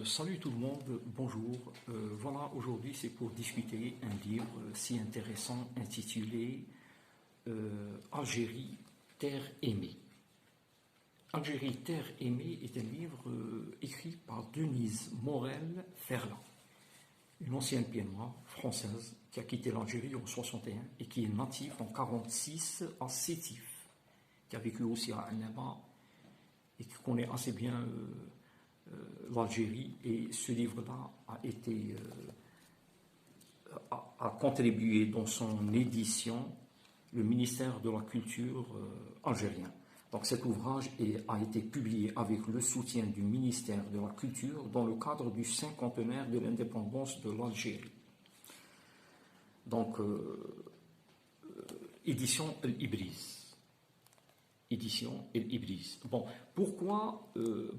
Salut tout le monde, bonjour. Voilà, aujourd'hui c'est pour discuter un livre si intéressant intitulé Algérie, terre aimée. Algérie, terre aimée est un livre écrit par Denise Morel-Ferland, une ancienne pied noire française qui a quitté l'Algérie en 61 et qui est native en 46 à Sétif, qui a vécu aussi à Annaba et qui connaît assez bien l'Algérie, et ce livre-là a contribué dans son édition le ministère de la Culture algérien. Donc cet ouvrage a été publié avec le soutien du ministère de la Culture dans le cadre du cinquantenaire de l'indépendance de l'Algérie. Donc, édition El Ibris. Édition El Ibris. Bon, pourquoi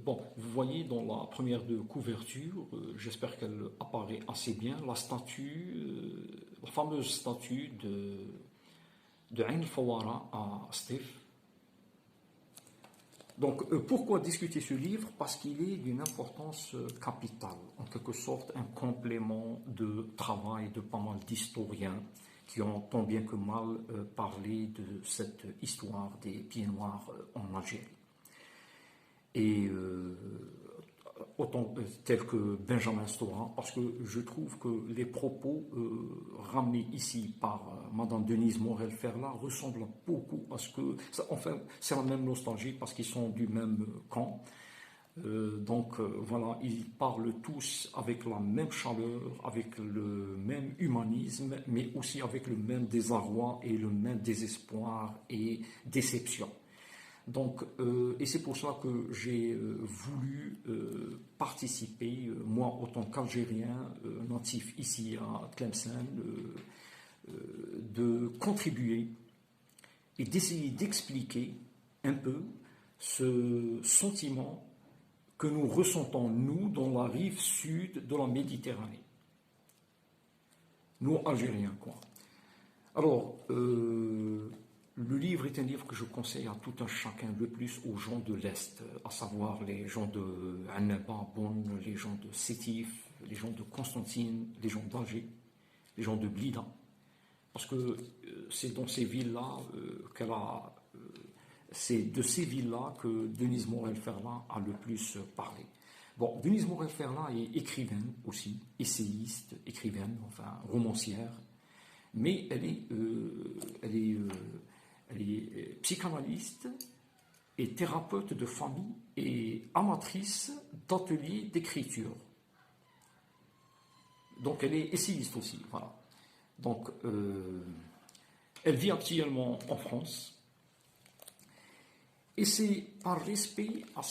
bon, vous voyez dans la première de couverture, j'espère qu'elle apparaît assez bien, la fameuse statue de Ain el-Fawara à Stif. Donc, pourquoi discuter ce livre? Parce qu'il est d'une importance capitale, en quelque sorte un complément de travail de pas mal d'historiens qui ont tant bien que mal parlé de cette histoire des pieds noirs en Algérie. Et autant tel que Benjamin Stora, parce que je trouve que les propos ramenés ici par Madame Denise Morel-Ferland ressemblent beaucoup à ce que... Enfin, c'est la même nostalgie parce qu'ils sont du même camp. Voilà, ils parlent tous avec la même chaleur, avec le même humanisme, mais aussi avec le même désarroi et le même désespoir et déception. Donc, et c'est pour ça que j'ai voulu participer, moi, en tant qu'Algérien natif ici à Tlemcen, de contribuer et d'essayer d'expliquer un peu ce sentiment que nous ressentons, nous, dans la rive sud de la Méditerranée. Nous, Algériens, quoi. Alors, le livre est un livre que je conseille à tout un chacun, le plus aux gens de l'Est, à savoir les gens de Annaba, Bonn, les gens de Sétif, les gens de Constantine, les gens d'Alger, les gens de Blida. Parce que c'est dans ces villes-là qu'elle a... c'est de ces villes-là que Denise Morel-Ferland a le plus parlé. Bon, Denise Morel-Ferland est écrivaine aussi, essayiste, écrivaine, enfin romancière, mais elle est psychanalyste et thérapeute de famille et amatrice d'ateliers d'écriture. Donc elle est essayiste aussi, voilà. Donc elle vit actuellement en France. Et c'est par respect à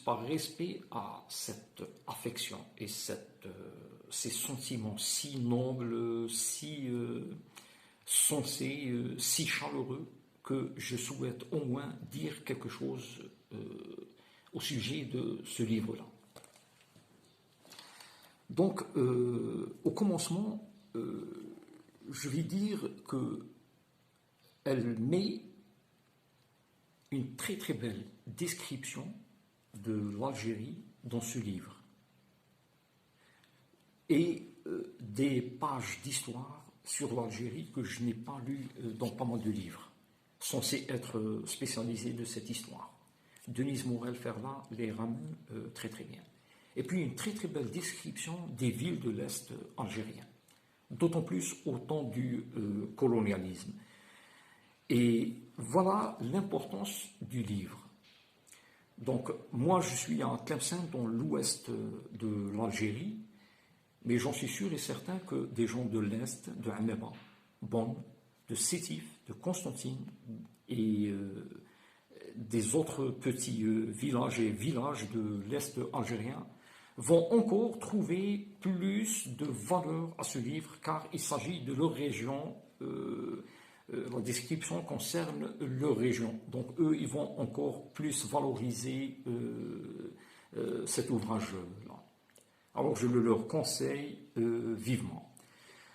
par respect à cette affection et ces sentiments si nobles, si sensés, si chaleureux, que je souhaite au moins dire quelque chose au sujet de ce livre-là. Donc, au commencement, je vais dire qu'elle met une très très belle description de l'Algérie dans ce livre et des pages d'histoire sur l'Algérie que je n'ai pas lues dans pas mal de livres censés être spécialisés de cette histoire. Denise Morel-Ferland les ramène très très bien. Et puis une très très belle description des villes de l'Est algérien, d'autant plus au temps du colonialisme. Et voilà l'importance du livre. Donc, moi, je suis à Tlemcen, dans l'ouest de l'Algérie, mais j'en suis sûr et certain que des gens de l'est, de Annaba, Bonn, de Sétif, de Constantine et des autres petits villages et villages de l'est algérien vont encore trouver plus de valeur à ce livre, car il s'agit de leur région. La description concerne leur région. Donc eux, ils vont encore plus valoriser cet ouvrage-là. Alors je le leur conseille vivement.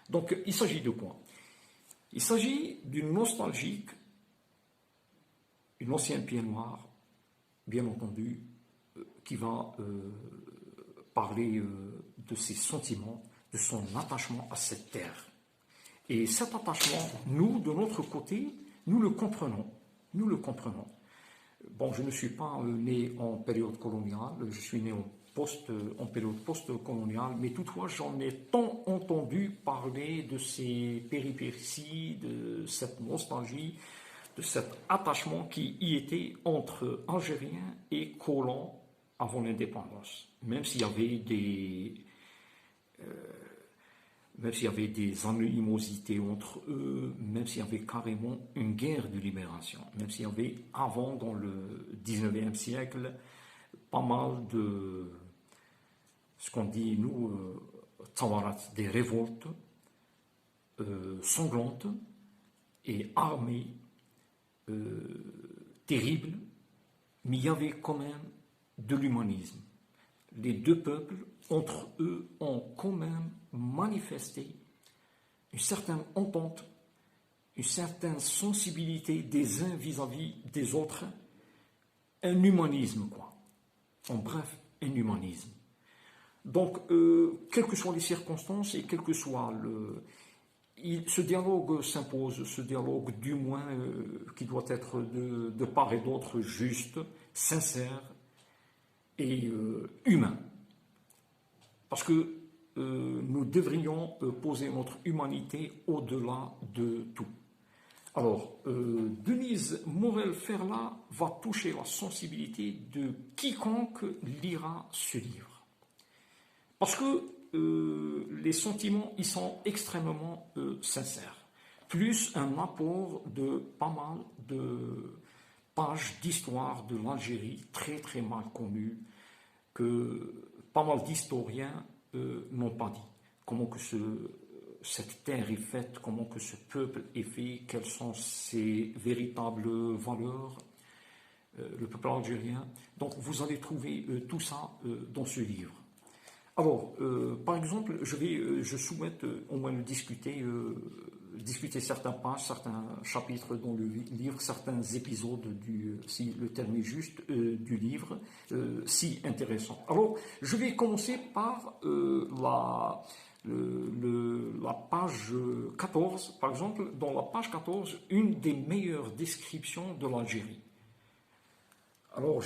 Donc il s'agit de quoi? Il s'agit d'une nostalgique, une ancienne pied noire, bien entendu, qui va parler de ses sentiments, de son attachement à cette terre. Et cet attachement, nous, de notre côté, nous le comprenons. Nous le comprenons. Bon, je ne suis pas né en période coloniale, je suis né en période post-coloniale, mais toutefois, j'en ai tant entendu parler de ces péripéties, de cette nostalgie, de cet attachement qui y était entre Algériens et colons avant l'indépendance. Même s'il y avait des animosités entre eux, même s'il y avait carrément une guerre de libération, même s'il y avait avant, dans le 19e siècle, pas mal de ce qu'on dit, nous, tawarat, des révoltes sanglantes et armées, terribles, mais il y avait quand même de l'humanisme. Les deux peuples, entre eux, ont quand même manifesté une certaine entente, une certaine sensibilité des uns vis-à-vis des autres, un humanisme, quoi. En bref, un humanisme. Donc, quelles que soient les circonstances et quel que soit ce dialogue s'impose, ce dialogue du moins qui doit être de part et d'autre juste, sincère et humain. Parce que nous devrions poser notre humanité au-delà de tout. Alors, Denise Morel-Ferla va toucher la sensibilité de quiconque lira ce livre. Parce que les sentiments y sont extrêmement sincères. Plus un apport de pas mal de pages d'histoire de l'Algérie très très mal connues, que pas mal d'historiens n'ont pas dit. Comment que cette terre est faite, comment que ce peuple est fait, quelles sont ses véritables valeurs, le peuple algérien. Donc vous allez trouver tout ça dans ce livre. Alors, par exemple, je souhaite au moins discuter certains pages, certains chapitres dans le livre, certains épisodes, si le terme est juste, du livre, si intéressant. Alors, je vais commencer par la page 14, par exemple, dans la page 14, une des meilleures descriptions de l'Algérie. Alors,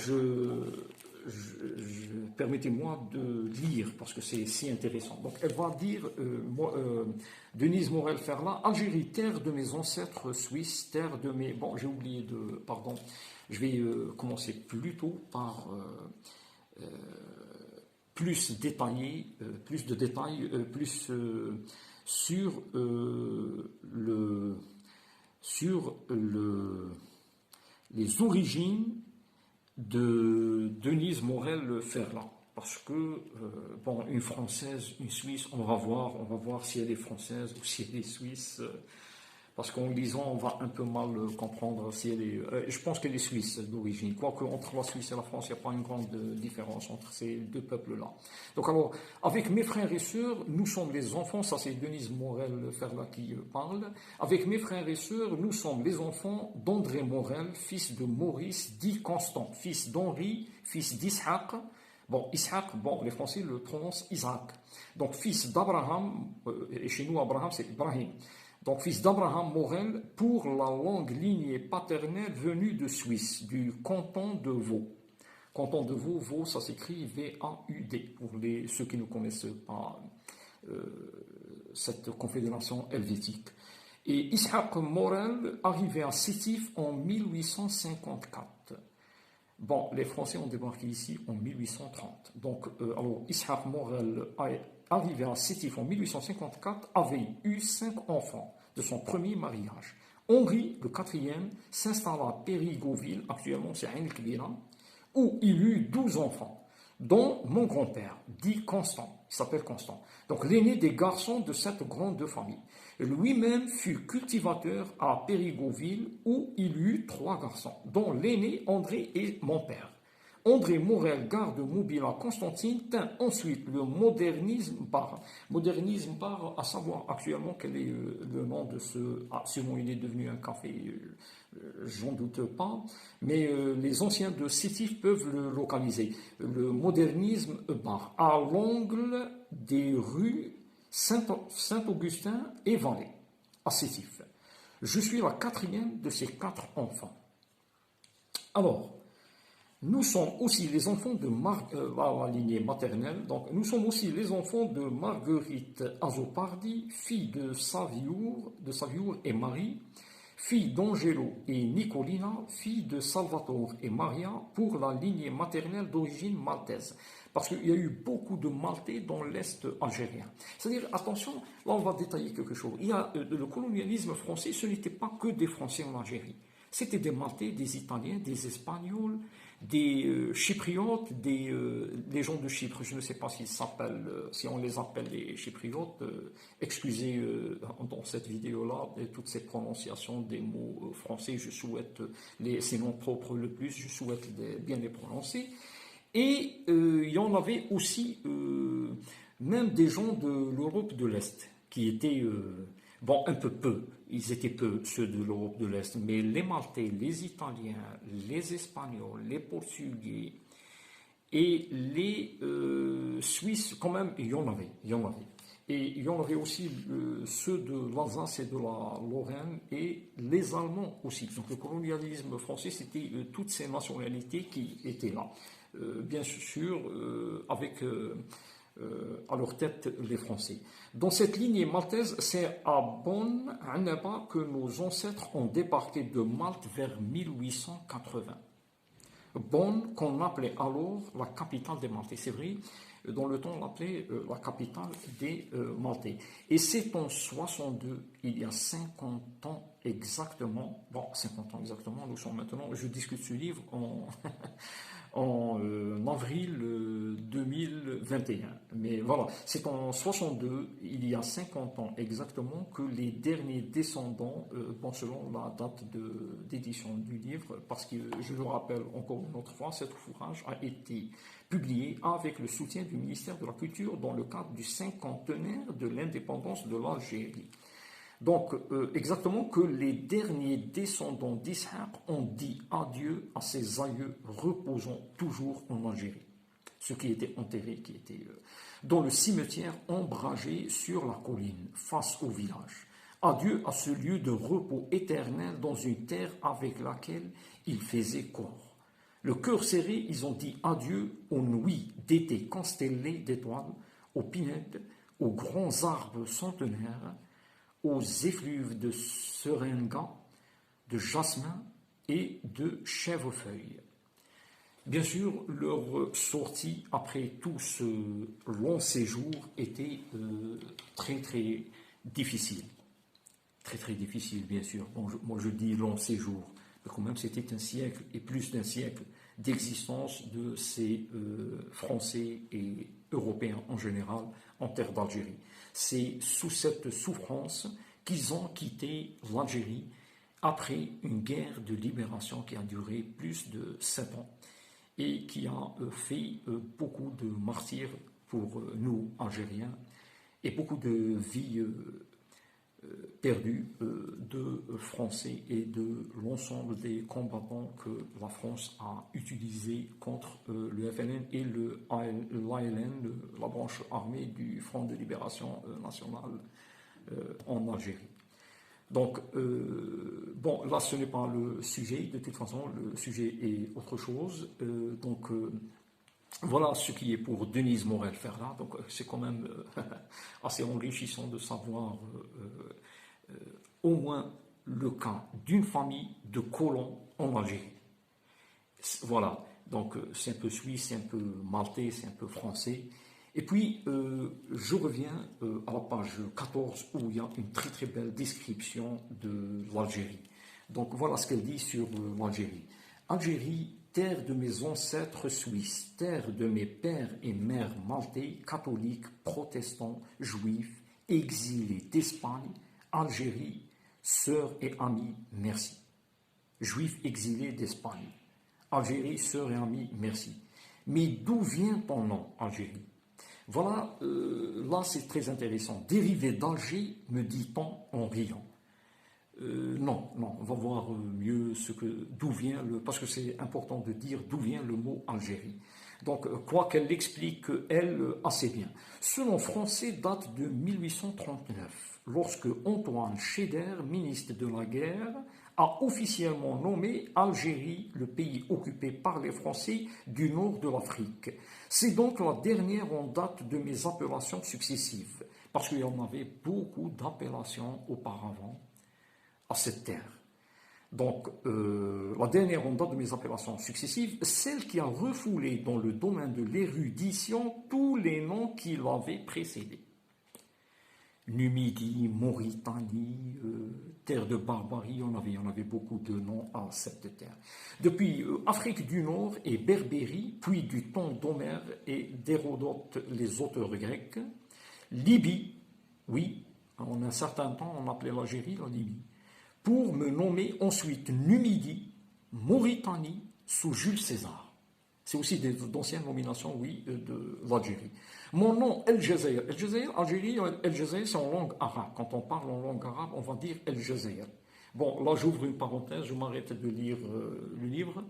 permettez-moi de lire parce que c'est si intéressant. Donc, elle va dire, Denise Morel-Ferla, Algérie, terre de mes ancêtres suisses, terre de mes... Bon, j'ai oublié de... Pardon. Je vais commencer plutôt par plus détaillé, plus de détails, plus sur les origines de Denise Morel-Ferla, parce que bon, une Française, une Suisse, on va voir si elle est française ou si elle est suisse, parce qu'en lisant, on va un peu mal comprendre si elle est... je pense qu'elle est suisse d'origine, quoique entre la Suisse et la France, il n'y a pas une grande différence entre ces deux peuples-là. Donc alors, avec mes frères et sœurs, nous sommes les enfants, ça c'est Denise Morel-Ferla qui parle, avec mes frères et sœurs, nous sommes les enfants d'André Morel, fils de Maurice, dit Constant, fils d'Henri, fils d'Ishaq. Bon, Ishaq, bon, les Français le prononcent Isaac. Donc, fils d'Abraham, et chez nous, Abraham, c'est Ibrahim. Donc, fils d'Abraham Morel, pour la longue lignée paternelle venue de Suisse, du canton de Vaud. Canton de Vaud, Vaud, ça s'écrit V-A-U-D, pour ceux qui ne connaissent pas cette confédération helvétique. Et Ishaq Morel arrivait à Sétif en 1854. Bon, les Français ont débarqué ici en 1830. Donc, alors, Ishaq Morel arrivé à Sétif en 1854, avait eu 5 enfants de son premier mariage. Henri, le quatrième, s'installa à Périgauville, actuellement c'est Ain el-Kbira, où il eut 12 enfants, dont mon grand-père, dit Constant, il s'appelle Constant. Donc l'aîné des garçons de cette grande famille. Lui-même fut cultivateur à Périgauville, où il eut 3 garçons, dont l'aîné André et mon père. André Morel, garde mobile à Constantine, teint ensuite le modernisme bar, à savoir actuellement quel est le nom de ce... Ah, sûrement il est devenu un café, j'en doute pas, mais les anciens de Sétif peuvent le localiser. Le modernisme bar, à l'angle des rues Saint-Augustin et Vallée, à Sétif. Je suis la quatrième de ces 4 enfants. Alors, nous sommes aussi les enfants de la lignée maternelle, donc nous sommes aussi les enfants de Marguerite Azopardi, fille de Saviour et Marie, fille d'Angelo et Nicolina, fille de Salvatore et Maria, pour la lignée maternelle d'origine maltaise. Parce qu'il y a eu beaucoup de Maltais dans l'Est algérien. C'est-à-dire, attention, là on va détailler quelque chose. Il y a le colonialisme français, ce n'était pas que des Français en Algérie. C'était des Maltais, des Italiens, des Espagnols, des Chypriotes, des gens de Chypre. Je ne sais pas si on les appelle les Chypriotes. Excusez dans cette vidéo-là toutes ces prononciations des mots français. Je souhaite ces noms propres le plus. Je souhaite bien les prononcer. Et il y en avait aussi même des gens de l'Europe de l'Est qui étaient bon, un peu, ils étaient peu, ceux de l'Europe de l'Est, mais les Maltais, les Italiens, les Espagnols, les Portugais et les Suisses, quand même, il y en avait. Et il y en avait aussi ceux de l'Alsace et de la Lorraine et les Allemands aussi. Donc le colonialisme français, c'était toutes ces nationalités qui étaient là. Bien sûr, avec à leur tête les Français. Dans cette lignée maltaise, c'est à Bonn, Annaba, que nos ancêtres ont débarqué de Malte vers 1880. Bonn, qu'on appelait alors la capitale des Maltais. C'est vrai, dans le temps, on l'appelait la capitale des Maltais. Et c'est en 62, il y a 50 ans exactement, bon, 50 ans exactement, nous sommes maintenant, je discute ce livre en... en avril 2021. Mais voilà, c'est en 62, il y a 50 ans exactement, que les derniers descendants, bon, selon la date d'édition du livre, parce que je le rappelle encore une autre fois, cet ouvrage a été publié avec le soutien du ministère de la Culture dans le cadre du cinquantenaire de l'indépendance de l'Algérie. Donc, exactement que les derniers descendants d'Ishaq ont dit adieu à ses aïeux reposant toujours en Algérie. Ceux qui étaient enterrés, qui étaient dans le cimetière ombragé sur la colline, face au village. Adieu à ce lieu de repos éternel dans une terre avec laquelle ils faisaient corps. Le cœur serré, ils ont dit adieu aux nuits d'été constellées d'étoiles, aux pinèdes, aux grands arbres centenaires, aux effluves de seringa, de jasmin et de chèvrefeuille. Bien sûr, leur sortie après tout ce long séjour était très très difficile. Très très difficile, bien sûr. Bon, moi je dis long séjour, mais quand même c'était un siècle et plus d'un siècle d'existence de ces Français et Européens en général en terre d'Algérie. C'est sous cette souffrance qu'ils ont quitté l'Algérie après une guerre de libération qui a duré plus de 7 ans et qui a fait beaucoup de martyrs pour nous, Algériens, et beaucoup de vies perdues de Français et de l'ensemble des combattants que la France a utilisés contre le FLN et l'ALN, la branche armée du Front de Libération Nationale en Algérie. Donc, bon, là, ce n'est pas le sujet, de toute façon, le sujet est autre chose. Voilà ce qui est pour Denise Morel-Ferla. Donc, c'est quand même assez enrichissant de savoir au moins le cas d'une famille de colons en Algérie. Voilà, donc c'est un peu suisse, c'est un peu maltais, c'est un peu français. Et puis, je reviens à la page 14 où il y a une très très belle description de l'Algérie. Donc voilà ce qu'elle dit sur l'Algérie. Algérie, terre de mes ancêtres suisses, terre de mes pères et mères maltais, catholiques, protestants, juifs, exilés d'Espagne, Algérie, sœurs et amis, merci. Juifs exilés d'Espagne. Algérie, sœur et amie, merci. Mais d'où vient ton nom, Algérie? Voilà, là c'est très intéressant. Dérivé d'Alger, me dit-on en riant. Non, non, on va voir mieux d'où vient parce que c'est important de dire d'où vient le mot Algérie. Donc, quoi qu'elle l'explique, elle, assez bien. Ce nom français date de 1839, lorsque Antoine Chéder, ministre de la guerre, a officiellement nommé Algérie le pays occupé par les Français du nord de l'Afrique. C'est donc la dernière en date de mes appellations successives, parce qu'il y en avait beaucoup d'appellations auparavant à cette terre. Donc, la dernière en date de mes appellations successives, celle qui a refoulé dans le domaine de l'érudition tous les noms qui l'avaient précédé. Numidie, Mauritanie, terre de barbarie, il y en avait beaucoup de noms à cette terre. Depuis Afrique du Nord et Berbérie, puis du temps d'Homère et d'Hérodote, les auteurs grecs. Libye, oui, en un certain temps on appelait l'Algérie la Libye. Pour me nommer ensuite Numidie, Mauritanie, sous Jules César. C'est aussi d'anciennes nominations, oui, de l'Algérie. Mon nom, El Jazeera. El Jazeera, Algérie, El Jazeera, c'est en langue arabe. Quand on parle en langue arabe, on va dire El Jazeera. Bon, là, j'ouvre une parenthèse, je m'arrête de lire le livre,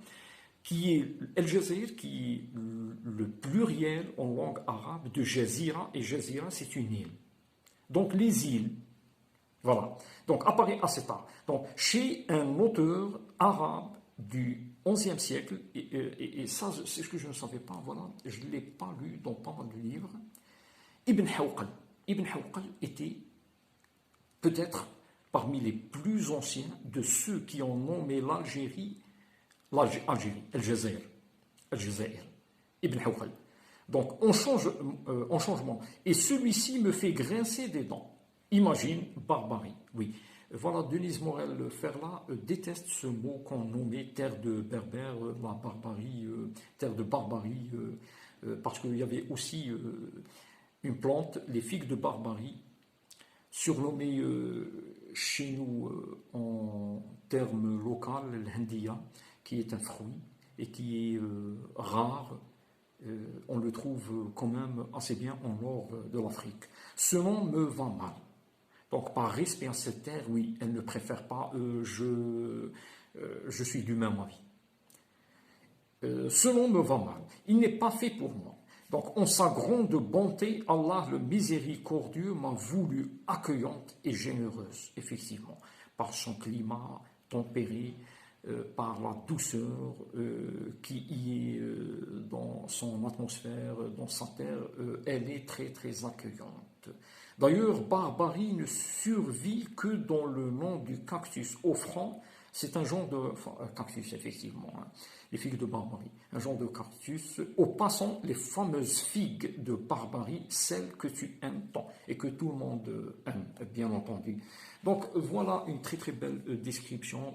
qui est El Jazeera, qui est le pluriel en langue arabe de Jazira, et Jazira, c'est une île. Donc, les îles. Voilà. Donc, apparaît à cet art. Donc, chez un auteur arabe du XIe siècle, et ça, c'est ce que je ne savais pas, voilà, je ne l'ai pas lu dans pas mal de livres, Ibn Hawqal. Ibn Hawqal était peut-être parmi les plus anciens de ceux qui ont nommé l'Algérie, El Jazeera. El Jazeera. Ibn Hawqal. Donc, en changement. Et celui-ci me fait grincer des dents. Imagine, barbarie, oui. Voilà, Denise Morel-Ferlat déteste ce mot qu'on nommait terre de berbère, la barbarie, terre de barbarie, parce qu'il y avait aussi une plante, les figues de barbarie, surnommée chez nous en termes local, l'hendia, qui est un fruit et qui est rare. On le trouve quand même assez bien en nord de l'Afrique. Ce nom me va mal. Donc, par respect à cette terre, oui, elle ne préfère pas, je suis du même avis. Ce nom me va mal. Il n'est pas fait pour moi. Donc, en sa grande bonté, Allah le miséricordieux m'a voulu accueillante et généreuse, effectivement, par son climat tempéré, par la douceur qui y est dans son atmosphère, dans sa terre, elle est très très accueillante. D'ailleurs, barbarie ne survit que dans le nom du cactus offrant. C'est un genre de cactus, effectivement, hein, les figues de barbarie, un genre de cactus. Au passant, les fameuses figues de barbarie, celles que tu aimes tant et que tout le monde aime, bien entendu. Donc voilà une très très belle description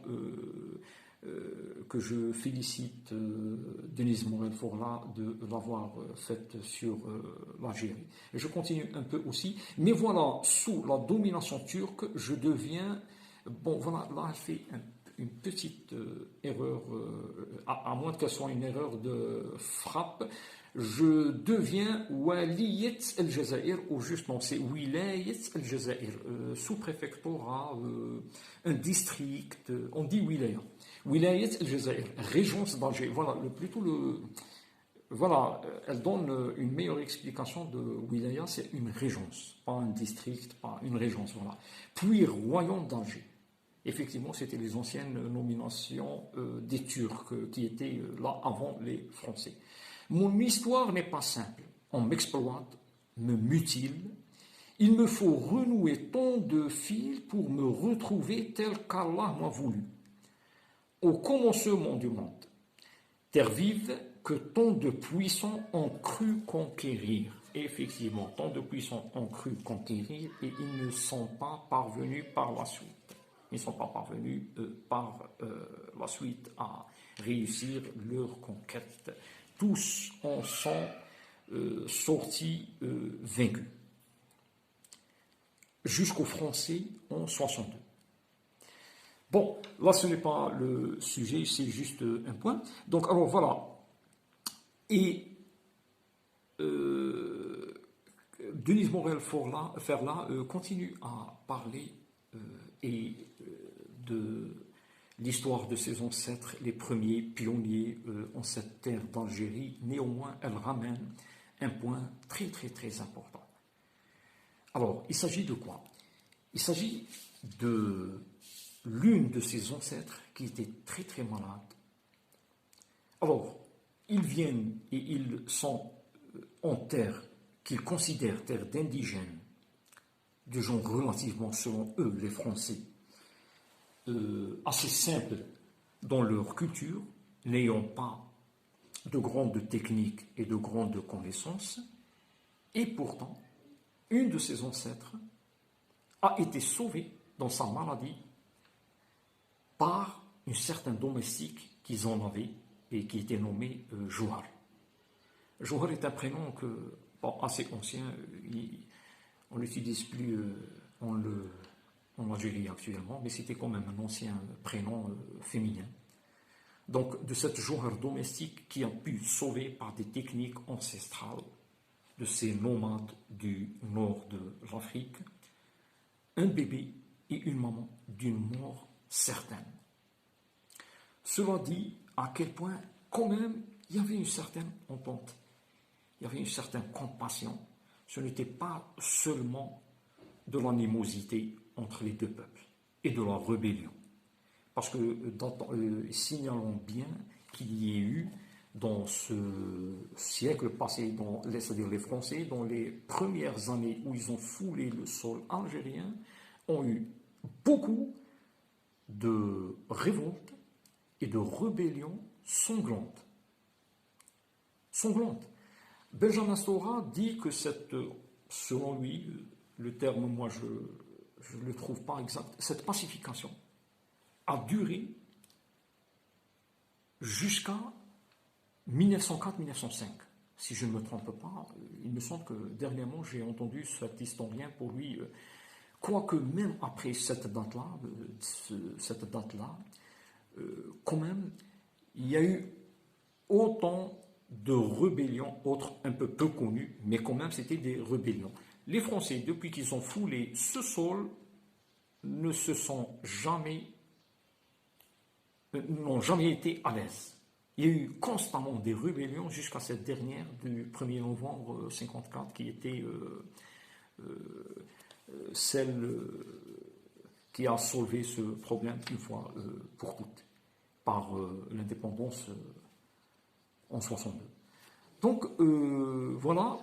que je félicite Denise Morel-Ferlat de l'avoir faite sur l'Algérie. Et je continue un peu aussi. Mais voilà, sous la domination turque, je deviens... Bon, voilà, là, elle fait une petite erreur, à moins qu'elle soit une erreur de frappe. Je deviens Waliyet El Jazair, ou juste non, c'est Wilayet El Jazair, sous-préfectorat, un district, on dit Wilaya. Wilayet El Jazair, régence d'Alger. Voilà, voilà, elle donne une meilleure explication de Wilaya, c'est une régence, pas un district, pas une régence, voilà. Puis royaume d'Alger. Effectivement, c'était les anciennes nominations des Turcs qui étaient là avant les Français. Mon histoire n'est pas simple. On m'exploite, me mutile. Il me faut renouer tant de fils pour me retrouver tel qu'Allah m'a voulu. Au commencement du monde, terre vive que tant de puissants ont cru conquérir. Effectivement, tant de puissants ont cru conquérir et ils ne sont pas parvenus par la suite. Ils ne sont pas parvenus par la suite à réussir leur conquête. Tous en sont sortis vaincus. Jusqu'aux Français en 62. Bon, là, ce n'est pas le sujet, c'est juste un point. Donc, alors voilà. Et Denise Morel-Ferla continue à parler et de l'histoire de ses ancêtres, les premiers pionniers en cette terre d'Algérie. Néanmoins, elle ramène un point très très très important. Alors, il s'agit de quoi? Il s'agit de l'une de ses ancêtres qui était très très malade. Alors, ils viennent et ils sont en terre qu'ils considèrent terre d'indigènes, de gens relativement, selon eux, les Français, assez simples dans leur culture, n'ayant pas de grandes techniques et de grandes connaissances, et pourtant, une de ses ancêtres a été sauvée dans sa maladie par une certaine domestique qu'ils en avaient et qui était nommée Jouhar. Jouhar est un prénom assez ancien, on ne l'utilise plus en Algérie actuellement, mais c'était quand même un ancien prénom féminin. Donc de cette Jouhar domestique qui a pu sauver par des techniques ancestrales de ces nomades du nord de l'Afrique, un bébé et une maman d'une mort certaine. Cela dit à quel point, quand même, il y avait une certaine entente, il y avait une certaine compassion. Ce n'était pas seulement de l'animosité entre les deux peuples et de la rébellion. Parce que signalons bien qu'il y ait eu dans ce siècle passé, c'est-à-dire les Français, dans les premières années où ils ont foulé le sol algérien, ont eu beaucoup de révoltes et de rébellions sanglantes. Benjamin Stora dit que selon lui, le terme, moi je ne le trouve pas exact, cette pacification a duré jusqu'à 1904-1905. Si je ne me trompe pas, il me semble que dernièrement j'ai entendu cet historien pour lui, quoique même après cette date-là, quand même, il y a eu autant de rébellions, autres un peu peu connues, mais quand même c'était des rébellions. Les Français, depuis qu'ils ont foulé ce sol, n'ont jamais été à l'aise. Il y a eu constamment des rébellions jusqu'à cette dernière du 1er novembre 1954 qui était celle qui a solvé ce problème une fois pour toutes par l'indépendance en 1962. Donc voilà.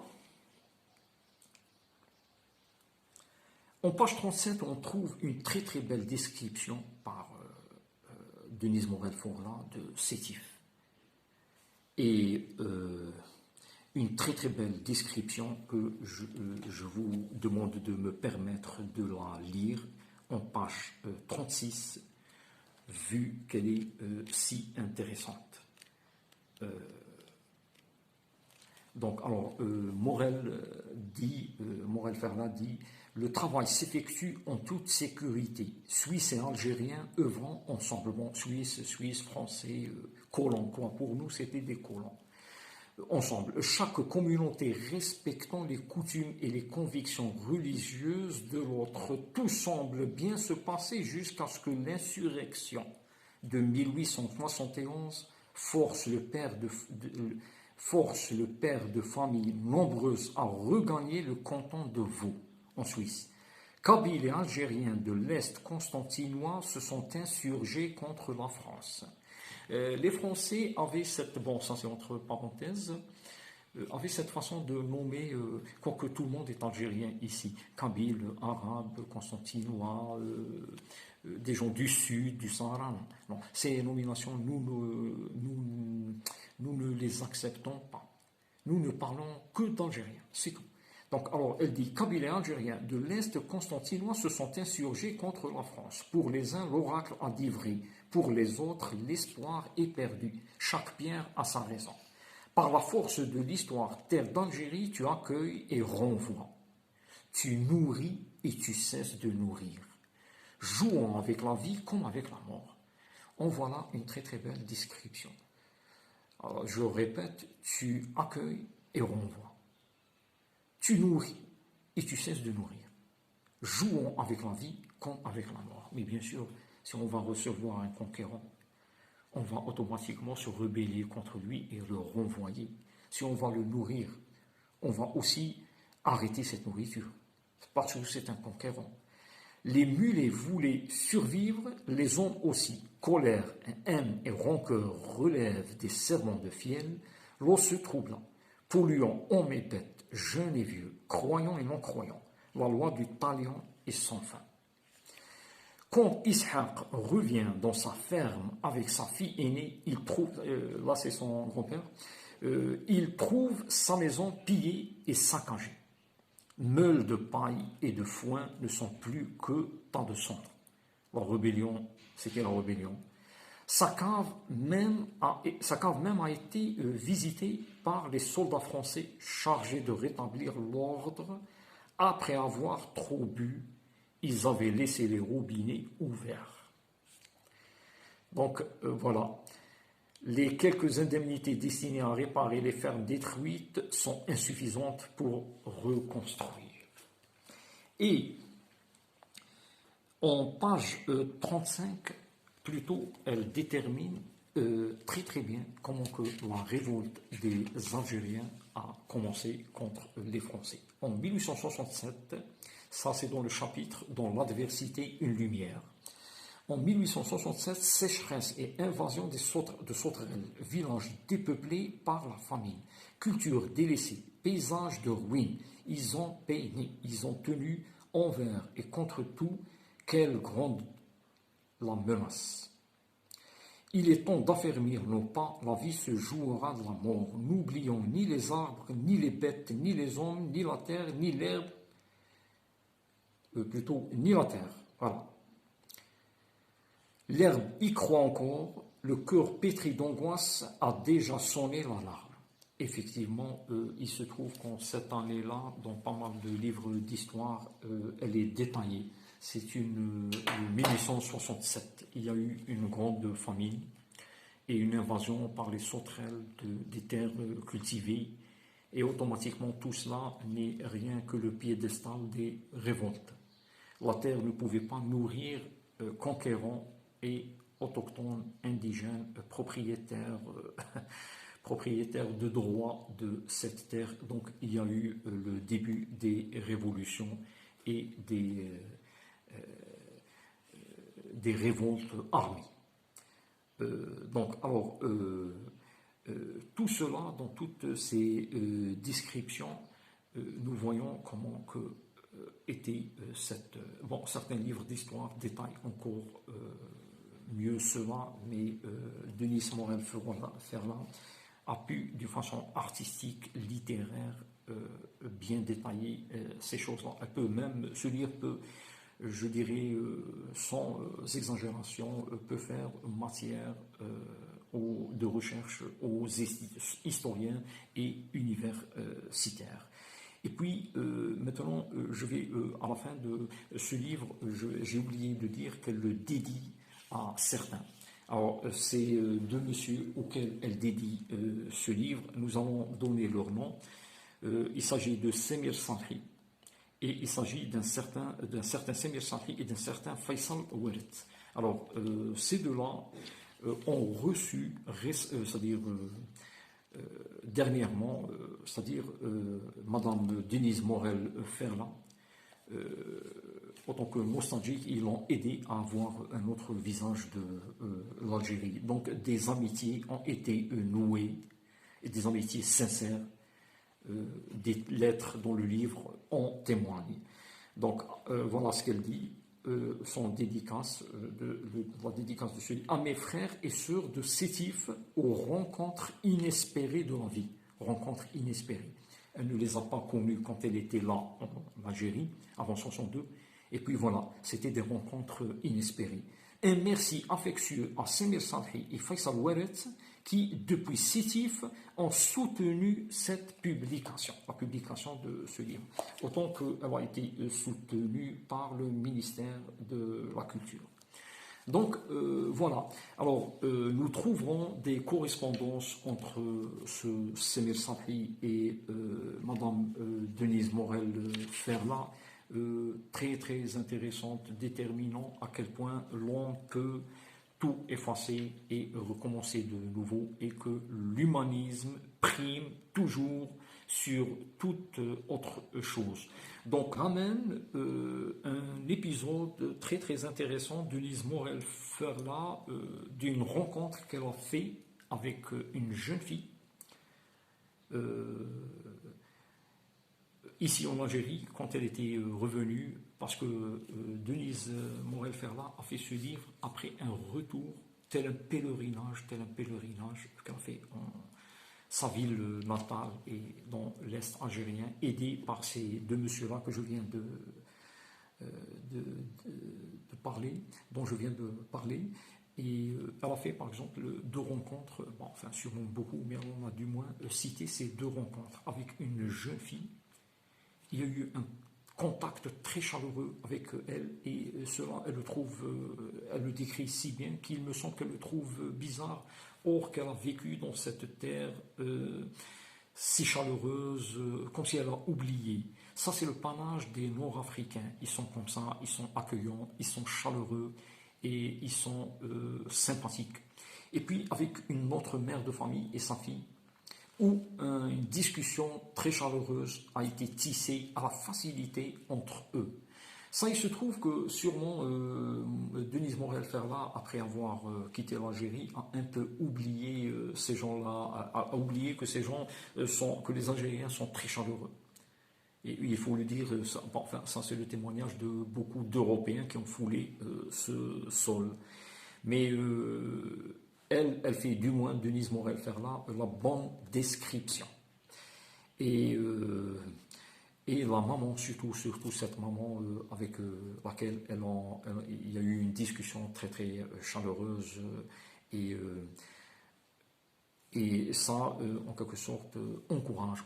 En page 37, on trouve une très très belle description par Denise Morel-Ferla de Sétif. Et une très très belle description que je vous demande de me permettre de la lire en page 36, vu qu'elle est si intéressante. Donc, alors, Morel-Ferla dit « Le travail s'effectue en toute sécurité. Suisses et Algériens œuvrant ensemble. » Bon, Suisse, Français, colons, quoi. Pour nous, c'était des colons. Ensemble. Chaque communauté respectant les coutumes et les convictions religieuses de l'autre. Tout semble bien se passer jusqu'à ce que l'insurrection de 1871 force le père de famille nombreuse à regagner le canton de Vaud, en Suisse. Kabyles et Algériens de l'Est constantinois se sont insurgés contre la France. Les Français avaient ça c'est entre parenthèses, avaient cette façon de nommer, quoique tout le monde est algérien ici, Kabyles, Arabes, Constantinois, des gens du Sud, du Sahara. Non, ces nominations, nous ne les acceptons pas. Nous ne parlons que d'Algériens, c'est tout. Donc, alors, elle dit, Kabyles et Algériens de l'Est constantinois se sont insurgés contre la France. Pour les uns, l'oracle a divré. Pour les autres, l'espoir est perdu. Chaque pierre a sa raison. Par la force de l'histoire, terre d'Algérie, tu accueilles et renvoies. Tu nourris et tu cesses de nourrir. jouant avec la vie comme avec la mort. On voit là une très très belle description. Alors, je le répète, tu accueilles et renvoies. Tu nourris et tu cesses de nourrir. Jouons avec la vie comme avec la mort. Mais bien sûr, si on va recevoir un conquérant, on va automatiquement se rebeller contre lui et le renvoyer. Si on va le nourrir, on va aussi arrêter cette nourriture, parce que c'est un conquérant. Les mulets voulaient survivre, les hommes aussi. Colère, haine et rancœur relèvent des serments de fiel. L'eau se troubla, polluant hommes et bêtes, jeunes et vieux, croyants et non-croyants. La loi du talion est sans fin. Quand Ishaq revient dans sa ferme avec sa fille aînée, il trouve, là c'est son grand-père, il trouve sa maison pillée et saccagée. Meules de paille et de foin ne sont plus que tant de cendres. La rébellion, c'était la rébellion. Sa cave même a été visitée par les soldats français chargés de rétablir l'ordre. Après avoir trop bu, ils avaient laissé les robinets ouverts. Donc voilà, les quelques indemnités destinées à réparer les fermes détruites sont insuffisantes pour reconstruire. Et en page 35, plutôt, elle détermine très très bien comment que la révolte des Algériens a commencé contre les Français. En 1867, ça c'est dans le chapitre « Dans l'adversité, une lumière ». En 1867, sécheresse et invasion de sauterelles, village dépeuplé par la famine, culture délaissée, paysage de ruines. Ils ont peiné, ils ont tenu envers et contre tout, quelle grande la menace. Il est temps d'affermir nos pas, la vie se jouera de la mort. N'oublions ni les arbres, ni les bêtes, ni les hommes, ni la terre, ni l'herbe, ni la terre. Voilà. L'herbe y croit encore, le cœur pétri d'angoisse a déjà sonné l'alarme. Effectivement, il se trouve qu'en cette année-là, dans pas mal de livres d'histoire, elle est détaillée. C'est une 1867. Il y a eu une grande famine et une invasion par les sauterelles des terres cultivées. Et automatiquement, tout cela n'est rien que le piédestal des révoltes. La terre ne pouvait pas nourrir conquérants et autochtones, indigènes, propriétaires de droit de cette terre. Donc il y a eu le début des révolutions et des révoltes armées. Tout cela, dans toutes ces descriptions, nous voyons comment que était cette... Bon, certains livres d'histoire détaillent encore mieux cela, mais Denis Morel-Ferland a pu, de façon artistique, littéraire, bien détailler ces choses-là. Ce livre peut, je dirais, sans exagération, peut faire matière de recherche aux historiens et universitaires. Et puis, maintenant, je vais, à la fin de ce livre, j'ai oublié de dire qu'elle le dédie à certains. Alors, c'est deux messieurs auxquels elle dédie ce livre. Nous allons donner leur nom. Il s'agit de Semir Sanri et il s'agit d'un certain Semir Sanri et d'un certain Faisal Ouellet. Alors, ces deux-là ont reçu, c'est-à-dire dernièrement, c'est-à-dire Madame Denise Morel-Ferland, en tant que nostalgique, ils l'ont aidé à avoir un autre visage de l'Algérie. Donc des amitiés ont été nouées, et des amitiés sincères, des lettres dans le livre en témoignent. Donc voilà ce qu'elle dit, son dédicace, la dédicace de ce livre. À mes frères et sœurs de Sétif, aux rencontres inespérées de la vie. Rencontres inespérées. Elle ne les a pas connues quand elle était là en Algérie, avant 1962. Et puis voilà, c'était des rencontres inespérées. Un merci affectueux à Semir Sanri et Faisal Ouellet qui, depuis Sétif, ont soutenu cette publication, la publication de ce livre, autant qu'elle a été soutenue par le ministère de la Culture. Donc voilà. Alors nous trouverons des correspondances entre ce Semir Sapri et Madame Denise Morel-Ferlat, très très intéressantes, déterminant à quel point l'on peut tout effacer et recommencer de nouveau, et que l'humanisme prime toujours sur toute autre chose. Donc ramène un épisode très très intéressant de Denise Morel-Ferlat, d'une rencontre qu'elle a fait avec une jeune fille ici en Algérie, quand elle était revenue, parce que Denise Morel-Ferlat a fait ce livre après un retour, tel un pèlerinage qu'elle a fait en sa ville natale et dans l'Est algérien, aidée par ces deux messieurs-là que je viens de parler, dont je viens de parler. Et elle a fait par exemple deux rencontres, bon, enfin sûrement beaucoup, mais on a du moins cité ces deux rencontres avec une jeune fille. Il y a eu un contact très chaleureux avec elle, et cela, elle le décrit si bien qu'il me semble qu'elle le trouve bizarre, or qu'elle a vécu dans cette terre si chaleureuse, comme si elle a oublié. Ça, c'est le panache des Nord-Africains. Ils sont comme ça, ils sont accueillants, ils sont chaleureux et ils sont sympathiques. Et puis, avec une autre mère de famille et sa fille, où une discussion très chaleureuse a été tissée à la facilité entre eux. Ça, il se trouve que sûrement Denise Morel-Ferlat, après avoir quitté l'Algérie, a un peu oublié ces gens-là, a oublié que ces gens que les Algériens sont très chaleureux. Et il faut le dire, ça, bon, enfin, ça c'est le témoignage de beaucoup d'Européens qui ont foulé ce sol. Mais elle fait du moins, Denise Morel-Ferlat, la bonne description. Et la maman, surtout cette maman avec laquelle il y a eu une discussion très très chaleureuse, et ça, en quelque sorte, encourage.